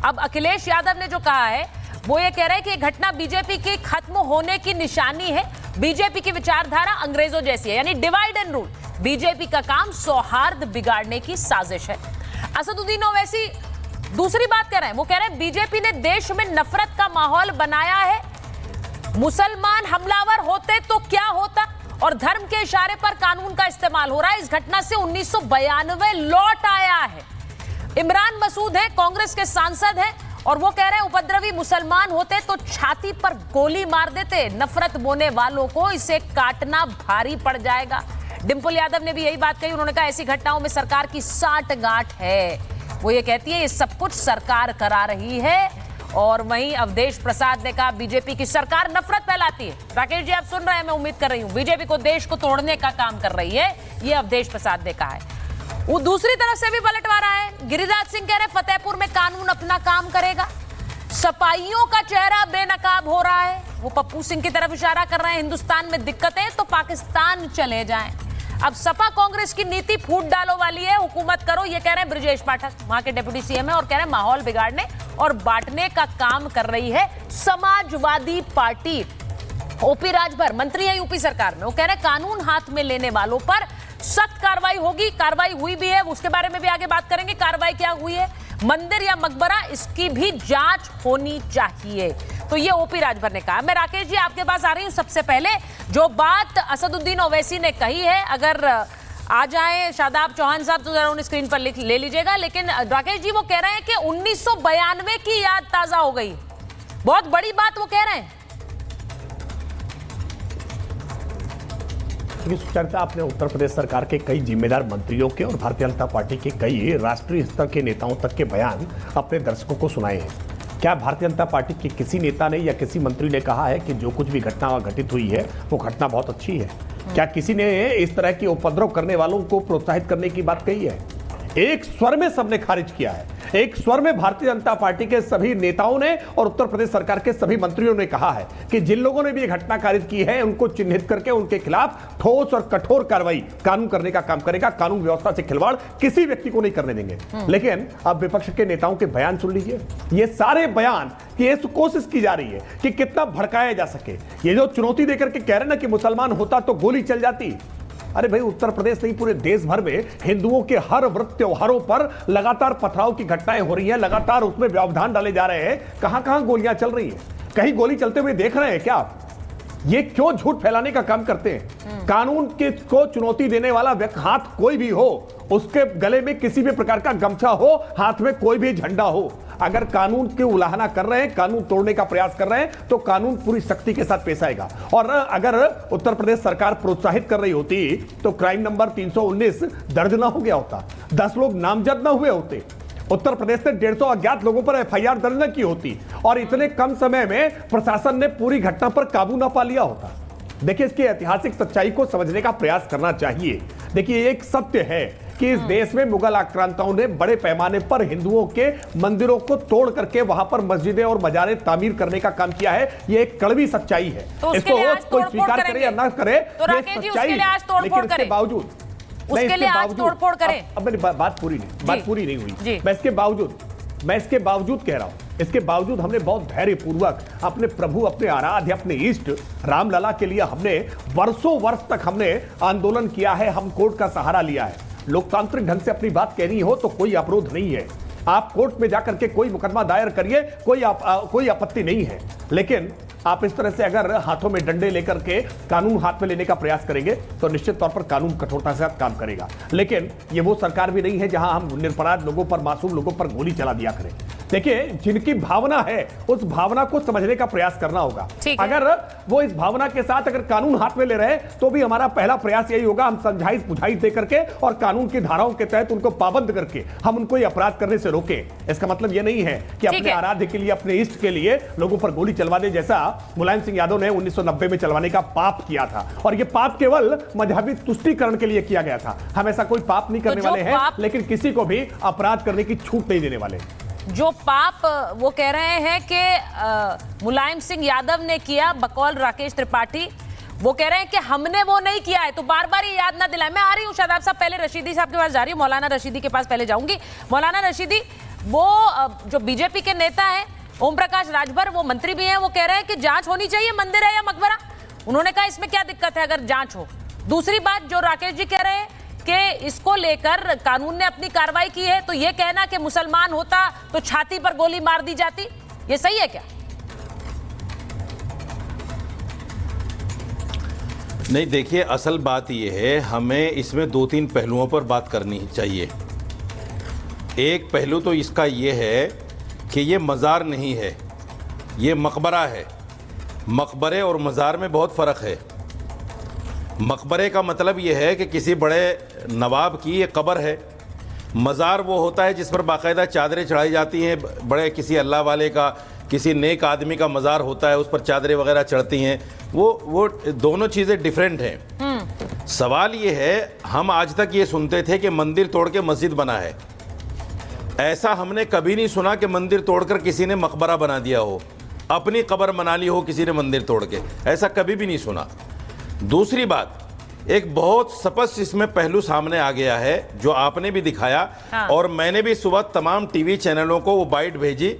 अब अखिलेश यादव ने जो कहा है वो ये कह रहे हैं कि ये घटना बीजेपी की खत्म होने की निशानी है। बीजेपी की विचारधारा अंग्रेजों जैसी है, यानी डिवाइड एंड रूल। बीजेपी का काम सौहार्द बिगाड़ने की साजिश है। असदुद्दीन ओवैसी दूसरी बात कह रहे हैं, वो कह रहे हैं बीजेपी ने देश में नफरत का माहौल बनाया है। मुसलमान हमलावर होते तो क्या होता, और धर्म के इशारे पर कानून का इस्तेमाल हो रहा है। इस घटना से 1992 लौट आया है। इमरान मसूद है, कांग्रेस के सांसद हैं, और वो कह रहे हैं उपद्रवी मुसलमान होते तो छाती पर गोली मार देते। नफरत बोने वालों को इसे काटना भारी पड़ जाएगा। डिंपल यादव ने भी यही बात कही। उन्होंने कहा ऐसी घटनाओं में सरकार की साठगांठ है। वो ये कहती है ये सब कुछ सरकार करा रही है। और वहीं अवधेश प्रसाद ने कहा बीजेपी की सरकार नफरत फैलाती है। राकेश जी आप सुन रहे हैं, मैं उम्मीद कर रही हूं बीजेपी को देश को तोड़ने का काम कर रही है, ये अवधेश प्रसाद ने कहा है। वो दूसरी तरफ से भी पलटवारा है। गिरिराज सिंह कह रहे फतेहपुर में कानून अपना काम करेगा। सपाइयों का चेहरा बेनकाब हो रहा है। वो पप्पू सिंह की तरफ इशारा कर रहे हैं, हिंदुस्तान में दिक्कत है तो पाकिस्तान चले जाएं। अब सपा कांग्रेस की नीति फूट डालो वाली है, हुकूमत करो, ये कह रहे हैं ब्रजेश पाठक, वहां के डिप्टी सीएम है, और कह रहे हैं माहौल बिगाड़ने और बांटने का काम कर रही है समाजवादी पार्टी। ओपी राजभर मंत्री है यूपी सरकार में, वो कह रहे हैं कानून हाथ में लेने वालों पर सख्त कार्रवाई होगी। कार्रवाई हुई भी है, उसके बारे में भी आगे बात करेंगे। कार्रवाई क्या हुई है, मंदिर या मकबरा, इसकी भी जांच होनी चाहिए। तो ये ओपी राजभर ने कहा। मैं राकेश जी आपके पास आ रही हूं। सबसे पहले जो बात असदुद्दीन ओवैसी ने कही है, अगर आ जाए शादाब चौहान साहब तो जरा उन्हें स्क्रीन पर ले लीजिएगा। लेकिन राकेश जी वो कह रहे हैं कि 1992 की याद ताजा हो गई। बहुत बड़ी बात वो कह रहे हैं। चर्चा आपने उत्तर प्रदेश सरकार के कई जिम्मेदार मंत्रियों के और भारतीय जनता पार्टी के कई राष्ट्रीय स्तर के नेताओं तक के बयान अपने दर्शकों को सुनाए हैं। क्या भारतीय जनता पार्टी के किसी नेता ने या किसी मंत्री ने कहा है कि जो कुछ भी घटना घटित हुई है वो घटना बहुत अच्छी है? क्या किसी ने इस तरह की उपद्रव करने वालों को प्रोत्साहित करने की बात कही है? एक स्वर में सबने खारिज किया है। एक स्वर में भारतीय जनता पार्टी के सभी नेताओं ने और उत्तर प्रदेश सरकार के सभी मंत्रियों ने कहा है कि जिन लोगों ने भी ये घटना कारित की है उनको चिन्हित करके उनके खिलाफ ठोस और कठोर कार्रवाई कानून करने का काम करेगा। कानून व्यवस्था से खिलवाड़ किसी व्यक्ति को नहीं करने देंगे। लेकिन अब विपक्ष के नेताओं के बयान सुन लीजिए। ये सारे बयान की ये कोशिश की जा रही है कि कितना भड़काया जा सके। ये जो चुनौती देकर के कह रहे हैं ना कि मुसलमान होता तो गोली चल जाती। अरे भाई उत्तर प्रदेश नहीं पूरे देश भर में हिंदुओं के हर व्रत त्योहारों पर लगातार पथराव की घटनाएं हो रही हैं, लगातार उसमें व्यवधान डाले जा रहे हैं। कहां कहां गोलियां चल रही हैं? कहीं गोली चलते हुए देख रहे हैं क्या आप? ये क्यों झूठ फैलाने का काम करते हैं? कानून के को चुनौती देने वाला व्यक्ति हाथ कोई भी हो, उसके गले में किसी भी प्रकार का गमछा हो, हाथ में कोई भी झंडा हो, अगर कानून की उल्लंघना कर रहे हैं, कानून तोड़ने का प्रयास कर रहे हैं तो कानून पूरी सख्ती के साथ पेश आएगा। और अगर उत्तर प्रदेश सरकार प्रोत्साहित कर रही होती तो क्राइम नंबर 319 दर्ज ना हो गया होता, 10 लोग नामजद ना हुए होते, उत्तर प्रदेश ने 150 अज्ञात लोगों पर एफआईआर दर्ज न की होती, और इतने कम समय में प्रशासन ने पूरी घटना पर काबू ना पा लिया होता। देखिए इसकी ऐतिहासिक सच्चाई को समझने का प्रयास करना चाहिए। देखिए एक सत्य है कि इस देश में मुगल आक्रांताओं ने बड़े पैमाने पर हिंदुओं के मंदिरों को तोड़ करके वहां पर मस्जिदें और मजारे तामीर करने का काम किया है। ये एक कड़वी सच्चाई है। तो इसको कोई स्वीकार करे या ना करे, ये सच्चाई है। लेकिन इसके बावजूद उसके लिए आज तोड़फोड़ करें। अब मेरी बात पूरी नहीं हुई। मैं इसके बावजूद कह रहा हूं, इसके बावजूद हमने बहुत धैर्यपूर्वक अपने प्रभु, अपने आराध्य, अपने इष्ट रामलला के लिए हमने वर्षों वर्ष तक हमने आंदोलन किया है। हम कोर्ट का सहारा लिया है। लोकतांत्रिक ढंग से अपनी बात कहनी हो तो कोई अवरोध नहीं है। आप कोर्ट में जाकर के कोई मुकदमा दायर करिए, कोई आपत्ति नहीं है। लेकिन आप इस तरह से अगर हाथों में डंडे लेकर के कानून हाथ में लेने का प्रयास करेंगे तो निश्चित तौर पर कानून कठोरता से काम करेगा। लेकिन ये वो सरकार भी नहीं है जहां हम निरपराध लोगों पर, मासूम लोगों पर गोली चला दिया करें। देखिए जिनकी भावना है उस भावना को समझने का प्रयास करना होगा। अगर वो इस भावना के साथ अगर कानून हाथ में ले रहे हैं तो भी हमारा पहला प्रयास यही होगा, हम समझाइश बुझाइश दे करके और कानून की धाराओं के तहत उनको पाबंद करके हम उनको अपराध करने से रोकें। इसका मतलब ये नहीं है कि अपने आराध्य के लिए, अपने इष्ट के लिए लोगों पर गोली चलवा दे, जैसा मुलायम सिंह यादव ने 1990 में चलवाने का पाप किया था। और ये पाप केवल मजहबी तुष्टीकरण के लिए किया गया था। हम ऐसा कोई पाप नहीं करने वाले हैं, लेकिन किसी को भी अपराध करने की छूट नहीं देने वाले। जो पाप वो कह रहे हैं कि मुलायम सिंह यादव ने किया, बकौल राकेश त्रिपाठी, वो कह रहे हैं कि हमने वो नहीं किया है, तो बार बार ये याद ना दिलाएं। मैं आ रही हूँ शादाब साहब, पहले रशीदी साहब के पास जा रही हूँ, मौलाना रशीदी के पास पहले जाऊंगी। मौलाना रशीदी, वो जो बीजेपी के नेता है ओम प्रकाश राजभर, वो मंत्री भी हैं, वो कह रहे हैं कि जांच होनी चाहिए, मंदिर है या मकबरा। उन्होंने कहा इसमें क्या दिक्कत है अगर जांच हो। दूसरी बात जो राकेश जी कह रहे हैं कि इसको लेकर कानून ने अपनी कार्रवाई की है, तो ये कहना कि मुसलमान होता तो छाती पर गोली मार दी जाती, ये सही है क्या? नहीं, देखिए असल बात ये है, हमें इसमें दो तीन पहलुओं पर बात करनी चाहिए। एक पहलू तो इसका ये है कि ये मज़ार नहीं है, ये मकबरा है। मकबरे और मज़ार में बहुत फ़र्क है। मकबरे का मतलब ये है कि किसी बड़े नवाब की ये कब्र है। मज़ार वो होता है जिस पर बाकायदा चादरें चढ़ाई जाती हैं, बड़े किसी अल्लाह वाले का, किसी नेक आदमी का मज़ार होता है, उस पर चादरें वगैरह चढ़ती हैं। वो दोनों चीज़ें डिफरेंट हैं। सवाल ये है, हम आज तक ये सुनते थे कि मंदिर तोड़ के मस्जिद बना है। ऐसा हमने कभी नहीं सुना कि मंदिर तोड़कर किसी ने मकबरा बना दिया हो, अपनी कब्र बना ली हो किसी ने मंदिर तोड़ के, ऐसा कभी भी नहीं सुना। दूसरी बात, एक बहुत स्पष्ट इसमें पहलू सामने आ गया है जो आपने भी दिखाया। हाँ। और मैंने भी सुबह तमाम टीवी चैनलों को वो बाइट भेजी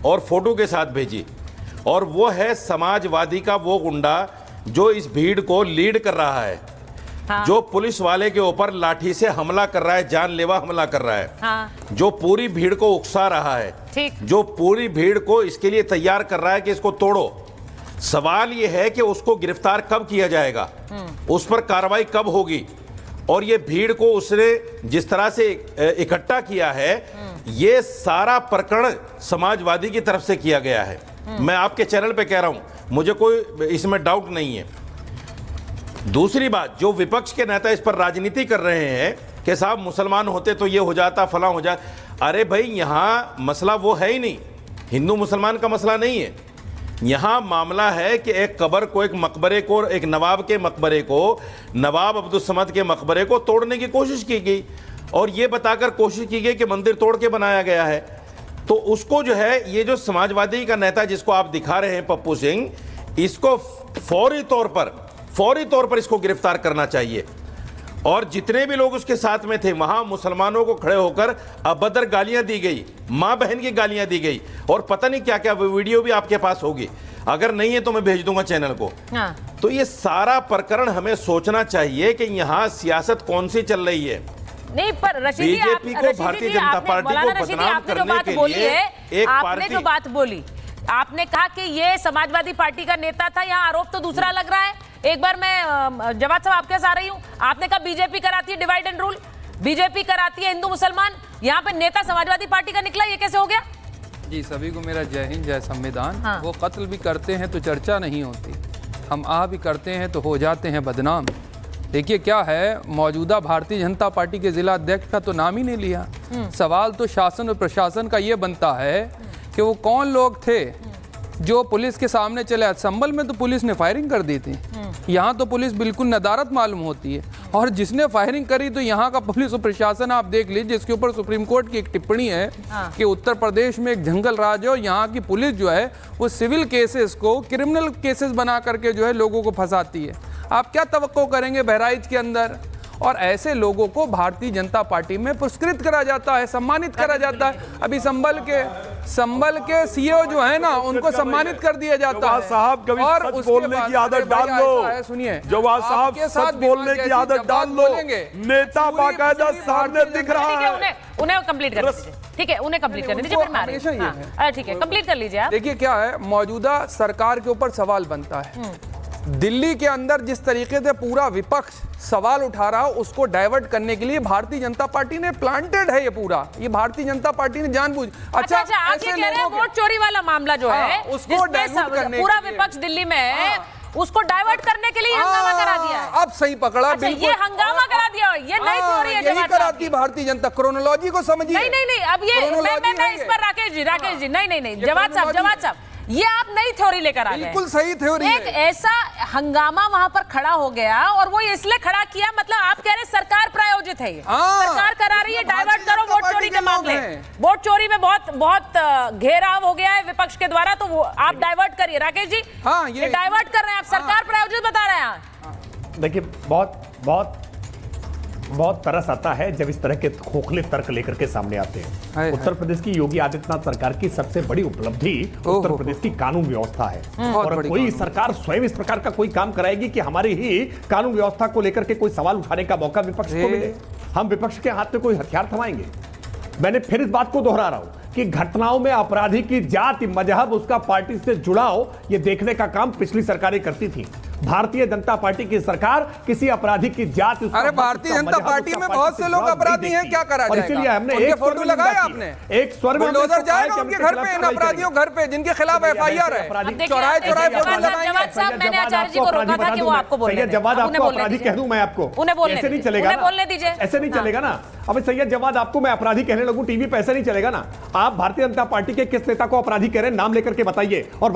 और फोटो के साथ भेजी, और वो है समाजवादी का वो गुंडा जो इस भीड़ को लीड कर रहा है। हाँ। जो पुलिस वाले के ऊपर लाठी से हमला कर रहा है, जानलेवा हमला कर रहा है। हाँ। जो पूरी भीड़ को उकसा रहा है, ठीक। जो पूरी भीड़ को इसके लिए तैयार कर रहा है कि इसको तोड़ो। सवाल यह है कि उसको गिरफ्तार कब किया जाएगा, उस पर कार्रवाई कब होगी। और ये भीड़ को उसने जिस तरह से इकट्ठा किया है, ये सारा प्रकरण समाजवादी की तरफ से किया गया है। मैं आपके चैनल पे कह रहा हूं, मुझे कोई इसमें डाउट नहीं है। दूसरी बात, जो विपक्ष के नेता इस पर राजनीति कर रहे हैं कि साहब मुसलमान होते तो ये हो जाता, फला हो जाता। अरे भाई, यहाँ मसला वो है ही नहीं, हिंदू मुसलमान का मसला नहीं है। यहाँ मामला है कि एक कब्र को, एक मकबरे को, एक नवाब के मकबरे को, नवाब अब्दुल समद के मकबरे को तोड़ने की कोशिश की गई, और ये बताकर कोशिश की गई कि मंदिर तोड़ के बनाया गया है। तो उसको जो है, ये जो समाजवादी का नेता जिसको आप दिखा रहे हैं पप्पू सिंह, इसको फौरी तौर पर इसको गिरफ्तार करना चाहिए। और जितने भी लोग उसके साथ में थे, वहां मुसलमानों को खड़े होकर अभद्र गालियां दी गई, मां बहन की गालियां दी गई, और पता नहीं क्या क्या वीडियो भी आपके पास होगी। अगर नहीं है तो मैं भेज दूंगा चैनल को। हाँ। तो ये सारा प्रकरण हमें सोचना चाहिए कि यहाँ सियासत कौन सी चल रही है। नहीं, पर रशीद जी, बीजेपी को, भारतीय जनता पार्टी को बदनाम करने के लिए एक आपने जो बात बोली, आपने कहा कि ये समाजवादी पार्टी का नेता था, यहाँ आरोप तो दूसरा लग रहा है। एक बार मैं जवाब साहब आपके साथ आ रही हूँ, आपने कहा बीजेपी कराती है डिवाइड एंड रूल, बीजेपी कराती है हिंदू मुसलमान, यहाँ पे नेता समाजवादी पार्टी का निकला, ये कैसे हो गया? जी, सभी को मेरा जय हिंद, जय संविधान। हाँ। वो कत्ल भी करते हैं तो चर्चा नहीं होती, हम आह भी करते हैं तो हो जाते हैं बदनाम। देखिए क्या है, मौजूदा भारतीय जनता पार्टी के जिला अध्यक्ष का तो नाम ही नहीं लिया। सवाल तो शासन और प्रशासन का ये बनता है कि वो कौन लोग थे जो पुलिस के सामने चले। संभल में तो पुलिस ने फायरिंग कर दी थी, यहाँ तो पुलिस बिल्कुल नदारत मालूम होती है। और जिसने फायरिंग करी तो यहाँ का पुलिस और प्रशासन आप देख लीजिए, जिसके ऊपर सुप्रीम कोर्ट की एक टिप्पणी है कि उत्तर प्रदेश में एक जंगल राज है और यहाँ की पुलिस जो है वो सिविल केसेस को क्रिमिनल केसेस बना करके जो है लोगों को फंसाती है। आप क्या तवक्को करेंगे बहराइच के अंदर? और ऐसे लोगों को भारतीय जनता पार्टी में पुरस्कृत करा जाता है, सम्मानित करा जाता है। अभी संभल के सीईओ जो है ना, उनको सम्मानित कर दिया जाता है। साहब कभी सच बोलने की आदत डाल लो। सुनिए, जवाब साहब सच बोलने की आदत डाल लो। नेता बाकायदा सामने दिख रहा है। उन्हें कंप्लीट कर दीजिए, ठीक है, उन्हें कंप्लीट करने दीजिए, फिर मैं आ रही हूं। हाँ, ठीक है, कंप्लीट कर लीजिए आप। देखिए क्या है, मौजूदा सरकार के ऊपर सवाल बनता है। दिल्ली के अंदर जिस तरीके से पूरा विपक्ष सवाल उठा रहा है, उसको डाइवर्ट करने के लिए भारतीय जनता पार्टी ने प्लांटेड है। ये भारतीय जनता पार्टी ने जानबूझ। अच्छा, आप ये कह रहे हैं वोट चोरी वाला मामला जो है, उसको डाइवर्ट करने, पूरा विपक्ष दिल्ली में है, उसको डाइवर्ट करने के लिए हंगामा करा दिया है। अब सही पकड़ा। अच्छा, ये हंगामा करा दिया, ये नहीं थ्योरी है यही कराती भारतीय जनता। क्रोनोलॉजी को समझिए। नहीं, अब ये मैं इस पर राकेश जी, नहीं, जवाब साहब, ये आप नई थ्योरी लेकर आ गए। बिल्कुल सही थ्योरी एक ऐसा हंगामा वहां पर खड़ा हो गया, और वो इसलिए खड़ा किया, मतलब आप कह रहे हैं सरकार प्रायोजित है, ये सरकार करा रही है, डाइवर्ट करो वोट चोरी के मामले। वोट चोरी में बहुत घेराव हो गया है विपक्ष के द्वारा, तो वो आप डाइवर्ट करिए। राकेश जी, ये डाइवर्ट कर रहे हैं आप, सरकार प्रायोजित बता रहे हैं। देखिए, बहुत बहुत तरस आता है जब इस तरह के खोखले तर्क लेकर के सामने आते हाय, हैं। हाय। उत्तर प्रदेश की योगी आदित्यनाथ सरकार की सबसे बड़ी उपलब्धि उत्तर प्रदेश की कानून व्यवस्था है। बहुत और बड़ी कोई कानून। सरकार स्वयं इस प्रकार का कोई काम कराएगी कि हमारी ही कानून व्यवस्था को लेकर के कोई सवाल उठाने का मौका विपक्ष को मिले, हम विपक्ष के हाथ में कोई हथियार थमाएंगे? मैंने फिर इस बात को दोहरा रहा हूं कि घटनाओं में अपराधी की जाति, मजहब, उसका पार्टी से जुड़ाव, ये देखने का काम पिछली सरकारें करती थी। भारतीय जनता पार्टी की सरकार किसी अपराधी की जाति, उसका अरे मत, भारतीय उसका जनता मजहब, पार्टी उसका में पार्टी बहुत से से लोग जुड़ाव नहीं अपराधी हैं, देखती। क्या करा और इसीलिए जाएगा? हमने उनके एक स्वर फोटो में लगाए निंदा आपने? की। एक स्वर में हमने बुलडोजर इसको कहा जाएगा कि उनके हम घर इसके पे, इन खिलाफ अपराधियों घर पे जिनके खिलाफ FIR है, अपराधी- अब देखिए, चौराहे चौराहे जवाद फोटो साहब, लगाएंगे। जवाद मैंने आचार्य जी को रोका था कि वो आपको बोलने सैयद दें। जवाद अब आपको उन्हें बोलने अपराधी दीजिए। कह दूं मैं आपको? उन्हें बोलने ऐसे नहीं दीजिए। चलेगा उन्हें ना? बोलने दीजिए। ऐसे नहीं हाँ। चलेगा ना। अब सैयद जवाद आपको मैं अपराधी कहने लगूं टीवी पे, ऐसे नहीं चलेगा ना। आप भारतीय जनता पार्टी के किस नेता को अपराधी कह रहे हैं, नाम लेकर के बताइए। और